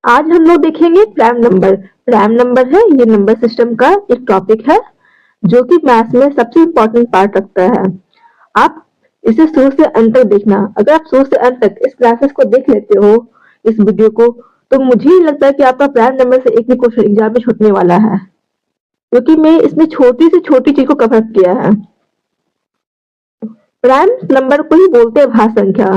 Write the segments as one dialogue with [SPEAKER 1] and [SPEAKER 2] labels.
[SPEAKER 1] आज हम लोग देखेंगे प्राइम नंबर। प्राइम नंबर है ये नंबर सिस्टम का एक टॉपिक है जो कि मैथ्स में सबसे इम्पोर्टेंट पार्ट रखता है। आप इसे शुरू से अंत तक देखना। अगर आप शुरू से अंत तक इस क्लासेस को देख लेते हो, इस वीडियो को, तो मुझे नहीं लगता कि आपका प्राइम नंबर से एक भी क्वेश्चन एग्जाम में छूटने वाला है, क्योंकि मैं इसमें छोटी से छोटी चीज को कवर किया है। प्राइम नंबर को ही बोलते हैं अभाज्य संख्या,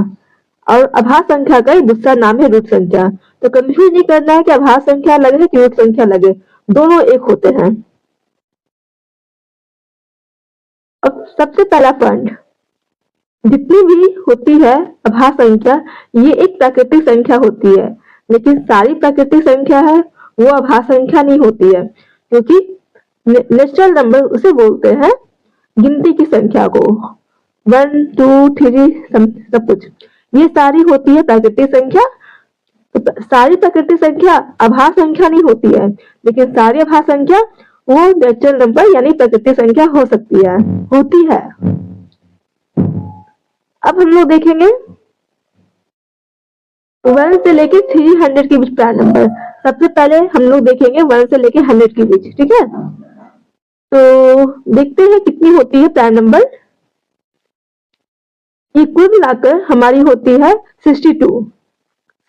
[SPEAKER 1] और अभाज्य संख्या का ही दूसरा नाम है रूट संख्या। तो कंफ्यूज नहीं करना है कि अभाज्य संख्या अलग है कि रूट संख्या अलग है, दोनों एक होते हैं। अब सबसे पहला पॉइंट, जितनी भी होती है अभाज्य संख्या, ये एक प्राकृतिक संख्या होती है, लेकिन सारी प्राकृतिक संख्या है वो अभाज्य संख्या नहीं होती है, क्योंकि नेचुरल नंबर उसे बोलते हैं गिनती की संख्या को। 1 2 3 सब कुछ ये सारी होती है प्राकृतिक संख्या। तो सारी प्राकृतिक संख्या अभाज्य संख्या नहीं होती है, लेकिन सारी अभाज्य संख्या वो नेचुरल नंबर यानी प्राकृतिक संख्या हो सकती है, होती है। अब हम लोग देखेंगे 1 से लेके 300 के बीच प्राइम नंबर। सबसे पहले हम लोग देखेंगे 1 से लेके 100 के बीच, ठीक है। तो देखते हैं कितनी होती है प्राइम नंबर। ये कुल मिलाकर हमारी होती है 62।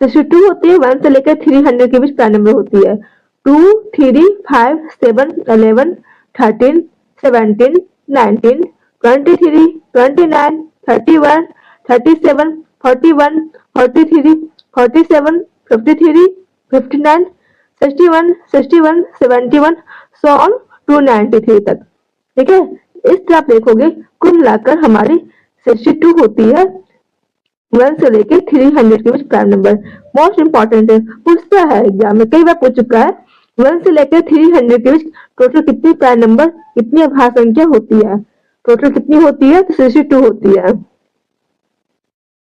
[SPEAKER 1] 62 होती है 1 से लेकर 300 के बीच प्राइम नंबर होती है। 2 3 5 7 11 13 17 19 23 29 31 37 41 43 47 53 59 61 61 71 सो ऑन टू 93 तक, ठीक है। इस तरह आप देखोगे कुल मिलाकर हमारी 62 होती है 1 से लेके 300 के बीच प्राइम नंबर। मोस्ट इंपॉर्टेंट है, पूछता है एग्जाम में, कई बार पूछ चुका है 1 से लेकर 300 के बीच टोटल कितनी प्राइम नंबर, कितनी अभाज्य संख्या होती है। टोटल कितनी होती है तो 62 होती है।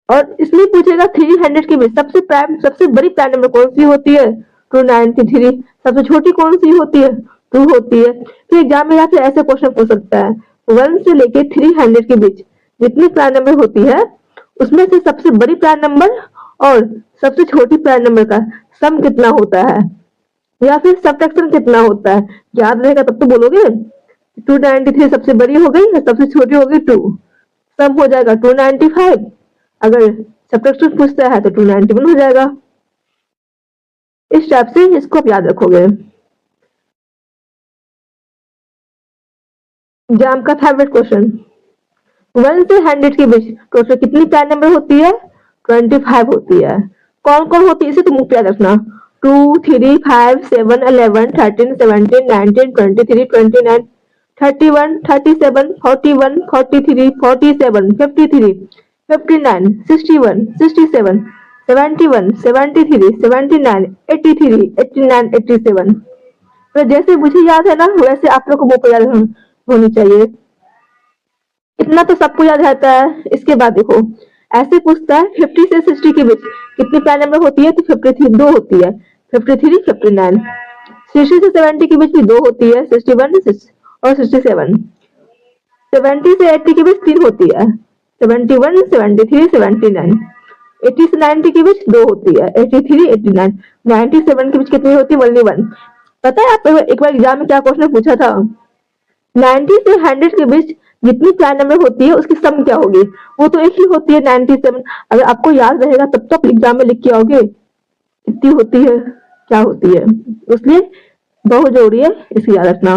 [SPEAKER 1] और इसलिए पूछेगा 300 के बीच सबसे बड़ी प्राइम नंबर कौन सी होती है, 293। सबसे छोटी कौन सी होती है, 2 होती है। तो एग्जाम में जाकर ऐसे क्वेश्चन पूछ सकता है, 1 से लेके 300 के बीच जितनी प्राइम नंबर होती है उसमें से सबसे बड़ी प्राइम नंबर और सबसे छोटी प्राइम नंबर का सम कितना होता है, या फिर सबट्रैक्शन कितना होता है। याद रहेगा तब तो बोलोगे। 293 सबसे बड़ी हो गई, सबसे छोटी हो गई 2, सम हो जाएगा 295। अगर सबट्रैक्शन पूछता है तो 291 हो जाएगा। इस टाइप से इसको आप याद रखोगे। एग्जाम का फेवरेट क्वेश्चन, 1 से 100 के बीच टोटल कितनी प्राइम नंबर होती है, 25 होती है। कौन कौन होती है इसे तो मुंह पे याद रखना। 2 3 5 7 11 13 17 19 23 29 31 37 41 43 47 53 59 61 67 71 73 79 83 89 87। तो जैसे मुझे याद है ना, वैसे आप लोग को मुंह पे याद होनी चाहिए। इतना तो सबको याद रहता है। इसके बाद देखो ऐसे पूछता है 50 से 60 के बीच कितनी प्राइम नंबर होती है, तो 53 2 होती है, 53 59। 60 से 70 के बीच भी 2 होती है, 61 और 67। 70 से 80 के बीच 3 होती है, 71 73 79। 80 से 90 के बीच 2 होती है, 83 89। 97 के बीच कितनी होती है, 1। पता है आप एक बार एग्जाम में क्या क्वेश्चन पूछा था, 90 से 100 के बीच जितनी प्राइम नंबर होती है उसकी सम क्या होगी, वो तो एक ही होती है 97। अगर आपको याद रहेगा तब तो आप एग्जाम में लिख के आओगे कितनी होती है, क्या होती है। इसलिए बहुत जरूरी है इसे याद रखना।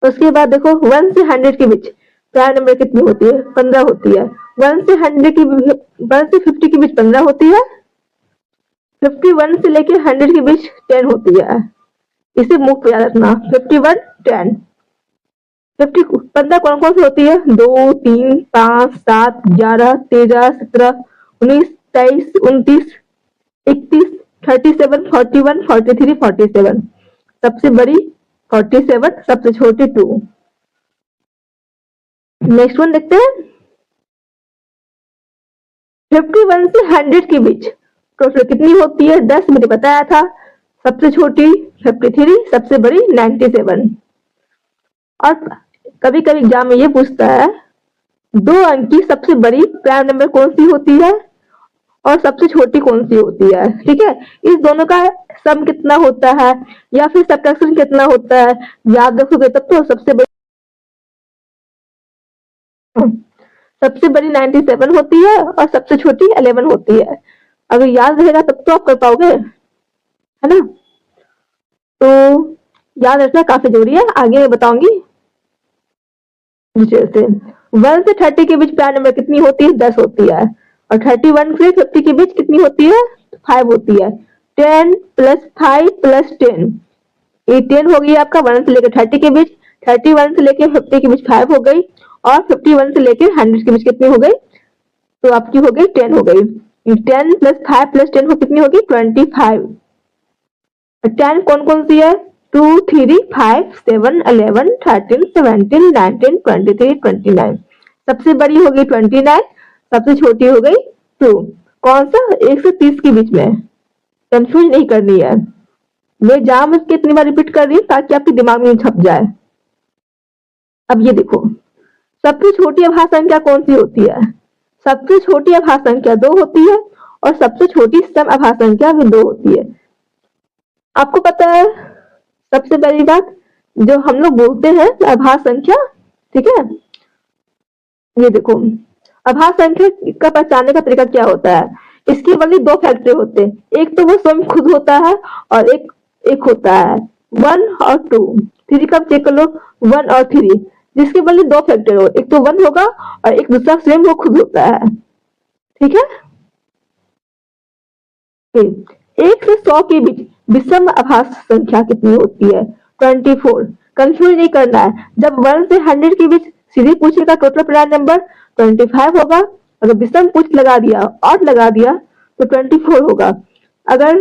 [SPEAKER 1] उसके बाद देखो 1 से 100 के बीच प्राइम नंबर कितनी होती है, 15 होती है। 1 से 50 के बीच 15 होती है। 51 से लेके 100 के बीच 10 होती है। इसे मुख पे याद रखना, 51 10। 15 कौन कौन सी होती है, 2 3 5 7 11 13 17 19 23 29 31 37 41 43 47। सबसे बड़ी 47, सबसे छोटी 2। नेक्स्ट वन देखते हैं 51 से 100 के बीच टोटल कितनी होती है, 10 मैंने बताया था। सबसे छोटी 53, सबसे बड़ी 97। और कभी कभी एग्जाम में ये पूछता है 2 अंक की सबसे बड़ी प्राइम नंबर कौन सी होती है, और सबसे छोटी कौन सी होती है। ठीक है, इस दोनों का सम कितना होता है या फिर सबट्रैक्शन कितना होता है याद रखोगे तब तो सबसे बड़ी 97 होती है और सबसे छोटी 11 होती है। अगर याद रहेगा तब तो आप कर पाओगे, है ना। तो याद रखना काफी जरूरी है, आगे मैं बताऊंगी डिटेल से। 1 से 30 के बीच प्राइम नंबर कितनी होती है, 10 होती है। और 31 से 50 के बीच कितनी होती है, 5 होती है। 10 प्लस 5 प्लस 10, ये 10 हो गई आपका 1 से लेकर 30 के बीच। 31 से लेकर 50 के बीच 5 हो गई, और 51 से लेकर 100 के बीच कितनी हो गई, तो आपकी हो गई 10 हो गई। 10 प्लस 5 प्लस 10 हो कितनी होगी, 25। 10 कौन कौन सी है, 2 3 5 7 11 13 17 19 23 29। सबसे बड़ी हो गई 29, सबसे छोटी हो गई 2। कौन सा, 1 से 30 के बीच में, कंफ्यूज नहीं करनी है। मैं जाम इसके इतनी बार रिपीट कर रही हूँ ताकि आपके दिमाग में छप जाए। अब ये देखो, सबसे छोटी अभाज्य संख्या कौन सी होती है, सबसे छोटी अभाज्य संख्या 2 होती है, और सबसे छोटी सम अभाज्य संख्या भी 2 होती है। आपको पता है सबसे पहली बात जो हम लोग बोलते हैं अभाज्य संख्या, ठीक है। ये देखो, अभाज्य संख्या का पहचानने का तरीका क्या होता है, इसके बदले 2 फैक्टर होते हैं, एक तो वो स्वयं खुद होता है और एक होता है 1 और 2। 3 का चेक कर लो, 1 और 3, जिसके बदले 2 फैक्टर हो, एक तो 1 होगा और एक दूसरा स्वयं वो खुद होता है। ठीक है, 1 से 100 के बीच विषम अभाज्य संख्या कितनी होती है, 24। कंफ्यूज नहीं करना है, जब 1 से 100 के बीच सीधे पूछेगा टोटल प्राइम नंबर 25 होगा, अगर विषम पूछ लगा दिया और लगा दिया तो 24 होगा। अगर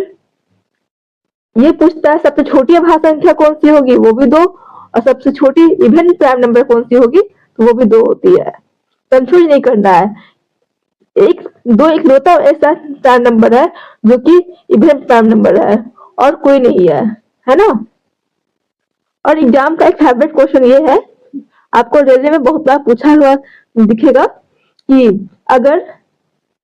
[SPEAKER 1] ये पूछता है सबसे छोटी अभाज्य संख्या कौन सी होगी, वो भी 2, और सबसे छोटी इवन प्राइम नंबर कौन सी होगी, तो वो भी 2 होती है। कंफ्यूज नहीं करना है, इकलौता ऐसा प्राइम नंबर है जो कि इवन प्राइम नंबर है और कोई नहीं है ना। और एग्जाम का एक फेवरेट क्वेश्चन ये है, आपको रेलवे में बहुत बार पूछा हुआ दिखेगा कि अगर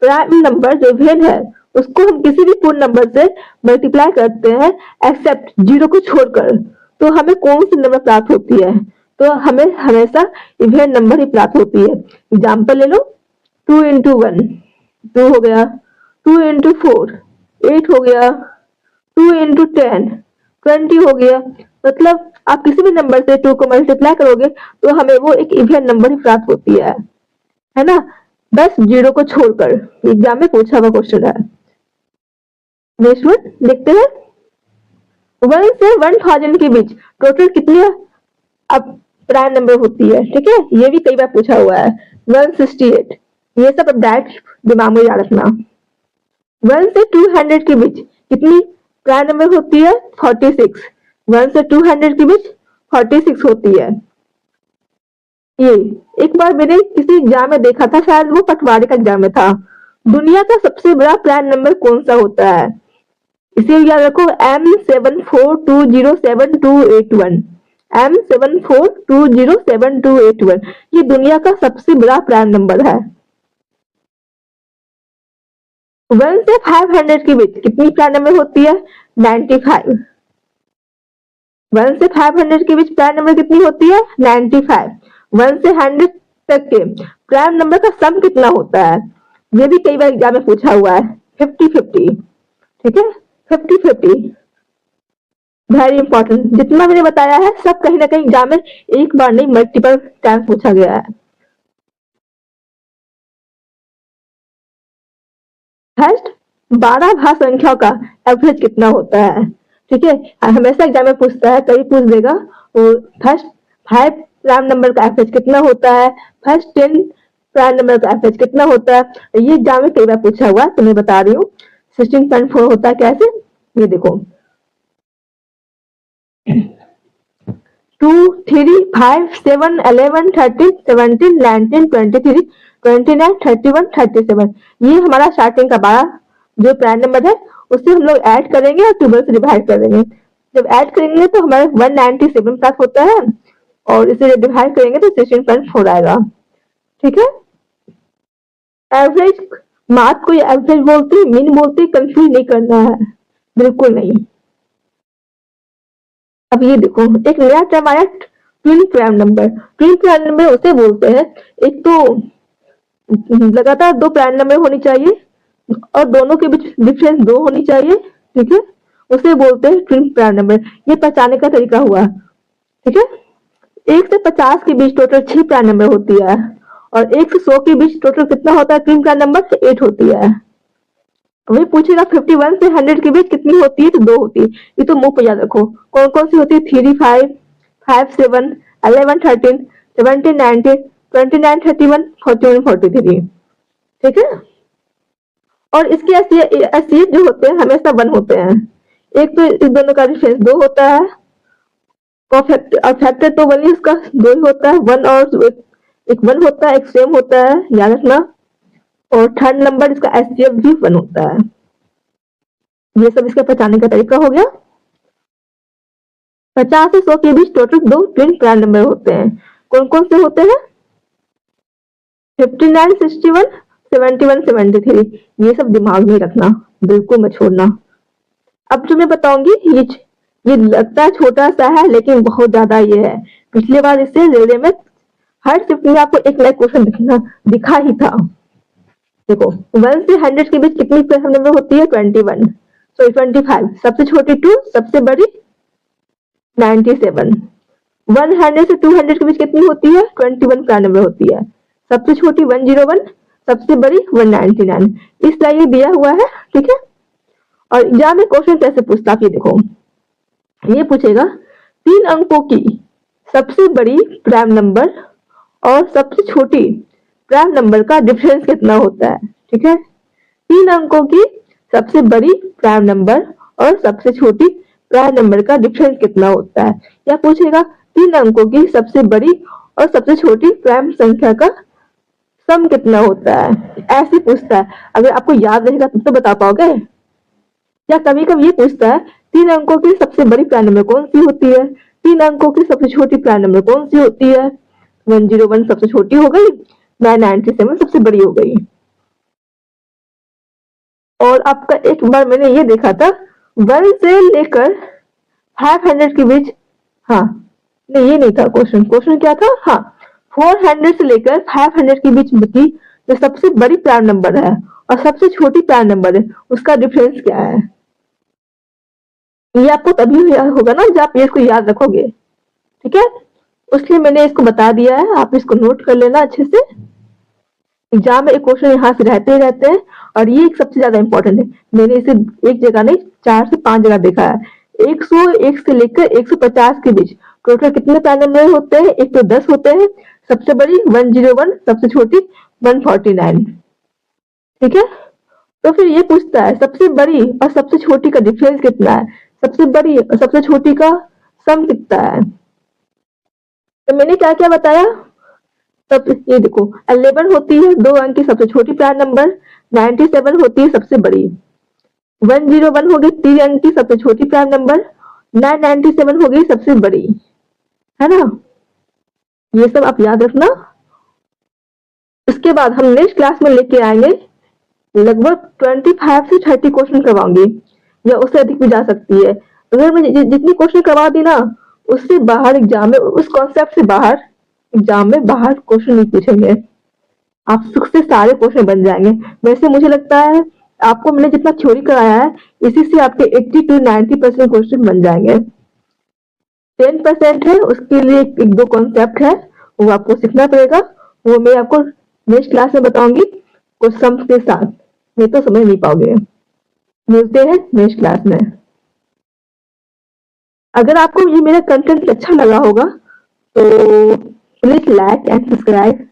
[SPEAKER 1] प्राइम नंबर जो इवन है उसको हम किसी भी पूर्ण नंबर से मल्टीप्लाई करते हैं एक्सेप्ट 0 को छोड़कर, तो हमें कौन सी नंबर प्राप्त होती है, तो हमें हमेशा इवन नंबर ही प्राप्त होती है। एग्जाम्पल ले लो, 2 इंटू 1 2 हो गया, 2 इंटू 4 8 हो गया, 2 इंटू 10 20 हो गया। मतलब आप किसी भी नंबर से 2 को मल्टीप्लाई करोगे तो हमें वो एक इवन नंबर ही प्राप्त होती है ना, बस 0 को छोड़कर। एग्जाम में पूछा हुआ क्वेश्चन है। नेक्स्ट वन देखते हैं, 1 से 1000 के बीच टोटल कितनी अब प्राइम नंबर होती है, ठीक है, ये भी कई बार पूछा हुआ है। 168, ये सब अब डायरेक्ट दिमाग में याद रखना। 1 से 200 के बीच कितनी प्राइम नंबर होती है, 46। 1 से 200 के बीच 46 होती है। ये एक बार मैंने किसी एग्जाम में देखा था, शायद वो पटवारी का एग्जाम में था, दुनिया का सबसे बड़ा प्राइम नंबर कौन सा होता है, इसे याद रखो, M74207281। M74207281 ये दुनिया का सबसे बड़ा प्राइम नंबर है। 1 से 500 के बीच कितनी प्राइम नंबर होती है, 95। 1 से 500 के बीच प्राइम नंबर कितनी होती है, 95। 1 से 100 तक के प्राइम नंबर का सम कितना होता है, ये भी कई बार एग्जाम में पूछा हुआ है, 50-50। ठीक है, 50-50 वेरी इंपॉर्टेंट। जितना मैंने बताया है सब कहीं ना कहीं एग्जाम में एक बार नहीं मल्टीपल टाइम पूछा गया है। फर्स्ट 12 भाज्य संख्याओं का एवरेज कितना होता है, ठीक है, हमेशा एग्जाम में पूछता है, कभी पूछ देगा। फर्स्ट 5 प्राइम नंबर का एवरेज कितना होता है, फर्स्ट 10 प्राइम नंबर का एवरेज कितना होता है, ये एग्जाम में कई बार पूछा हुआ है, तो मैं बता रही हूँ 16.4 होता है। कैसे, ये देखो 2 3 5 7 11 13 17 19 23 29 31 37, ये हमारा स्टार्टिंग का 12 जो प्राइम नंबर है उससे हम लोग ऐड करेंगे और 12 से डिवाइड करेंगे। जब ऐड करेंगे तो हमारे 197 प्राप्त होता है, और इसे डिवाइड करेंगे तो 16.4 आएगा। ठीक है, एवरेज मैथ को एवरेज बोलते, मीन बोलते, कंफ्यूज नहीं करना है, बिल्कुल नहीं। अब ये देखो, एक नया टर्म आया, twin prime number. Twin prime number उसे बोलते हैं, एक तो लगातार दो प्राइम नंबर होनी चाहिए और दोनों के बीच डिफरेंस 2 होनी चाहिए, ठीक है, उसे बोलते हैं ट्विन प्राइम नंबर। ये पहचानने का तरीका हुआ, ठीक है। 1 से 50 के बीच टोटल 6 प्राइम नंबर होती है और 1 से 100 के बीच टोटल कितना होता है ट्विन प्राइम नंबर? 8 होती है। वही पूछेगा 51 से 100 के बीच कितनी होती है? तो 2 होती है। ये तो मुंह पे याद रखो, कौन कौन सी होती है? 3 5 5 7 11 13 17 19 29 31 41 43, ठीक है। और इसके एससीएफ जो होते हैं हमेशा 1 होते हैं। एक तो इस दोनों का डिफरेंस 2 होता है और फैक्टर तो 1 ही उसका 2 ही होता है। 1 और एक 1 होता है, एक सेम होता है, याद रखना। और थर्ड नंबर इसका एससीएफ भी 1 होता है। ये सब इसका पहचानने का तरीका हो गया। 50 से 100 के बीच टोटल 2 ट्विन प्राइम नंबर होते हैं। कौन कौन से होते हैं? 59 61 71 73। ये सब दिमाग में रखना, बिल्कुल मत छोड़ना। अब जो मैं बताऊंगी ये लगता है छोटा सा है लेकिन बहुत ज्यादा ये है। पिछले बार इससे रेलवे में हर शिफ्ट में आपको एक नया क्वेश्चन दिखा ही था। देखो 1 से 100 के बीच कितनी प्राइम नंबर होती है? 21, सॉरी 25। सबसे छोटी 2, सबसे बड़ी 97। 100 से 200 के बीच कितनी होती है? 21 प्राइम नंबर होती है। सबसे छोटी 101, सबसे बड़ी 199। इस तरह ये दिया हुआ है, ठीक है। और एग्जाम में क्वेश्चन कैसे पूछता आप ये देखो, ये पूछेगा 3 अंकों की सबसे बड़ी प्राइम नंबर और सबसे छोटी प्राइम नंबर का डिफरेंस कितना होता है, ठीक है। 3 अंकों की सबसे बड़ी प्राइम नंबर और सबसे छोटी प्राइम नंबर का डिफरेंस कितना होता है। या पूछेगा 3 अंकों की सबसे बड़ी और सबसे छोटी प्राइम संख्या का सम कितना होता है। ऐसे पूछता है। अगर आपको याद रहेगा तब तो बता पाओगे। या कभी कभी ये पूछता है 3 अंकों की सबसे बड़ी प्राइम नंबर कौन सी होती है, 3 अंकों की सबसे छोटी प्राइम नंबर कौन सी होती है। 101 सबसे छोटी हो गई, 997 सबसे बड़ी हो गई। और आपका एक बार मैंने ये देखा था 1 से लेकर 500 के बीच, हाँ नहीं ये नहीं था क्वेश्चन। क्वेश्चन क्या था? हाँ 400 से लेकर 500 के बीच की जो सबसे बड़ी प्राइम नंबर है और सबसे छोटी प्राइम नंबर है उसका डिफरेंस क्या है। ये आपको तभी याद होगा ना जब आप इसको याद रखोगे, ठीक है। उसलिए मैंने इसको बता दिया है, आप इसको नोट कर लेना अच्छे से। एग्जाम में एक क्वेश्चन यहाँ से रहते ही रहते हैं और ये एक सबसे ज्यादा इंपॉर्टेंट है। मैंने इसे एक जगह नहीं 4 से 5 जगह देखा है। 101 से लेकर 150 के बीच टोटल कितने प्राइम नंबर होते हैं? एक तो 10 होते हैं, सबसे बड़ी 101, सबसे छोटी 149, ठीक है। तो फिर ये पूछता है सबसे बड़ी और सबसे छोटी का डिफरेंस कितना है, सबसे बड़ी और सबसे छोटी का सम कितना है। तो मैंने क्या क्या बताया, तब ये देखो 11 होती है 2 अंक की सबसे छोटी प्राइम नंबर, 97 होती है सबसे बड़ी, 101 हो गई 3 अंक की सबसे छोटी प्राइम नंबर, 997 हो गई सबसे बड़ी, है ना। ये सब आप याद रखना। इसके बाद हम नेक्स्ट क्लास में लेके आएंगे लगभग 25 से 30 क्वेश्चन करवाऊंगी या उससे अधिक भी जा सकती है। अगर मैं जितनी क्वेश्चन करवा दी ना उससे बाहर एग्जाम में, उस कॉन्सेप्ट से बाहर एग्जाम में बाहर क्वेश्चन नहीं पूछेंगे, आप सुख से सारे क्वेश्चन बन जाएंगे। वैसे मुझे लगता है आपको मैंने जितना थ्योरी कराया है इसी से आपके 80 to 90% क्वेश्चन बन जाएंगे। 10% है उसके लिए एक दो कॉन्सेप्ट है वो आपको सीखना पड़ेगा, वो मैं आपको नेक्स्ट क्लास में बताऊंगी क्वेश्चन के साथ, नहीं तो समझ नहीं पाओगे। मिलते हैं नेक्स्ट क्लास में। अगर आपको ये मेरा कंटेंट अच्छा लगा होगा तो प्लीज लाइक एंड सब्सक्राइब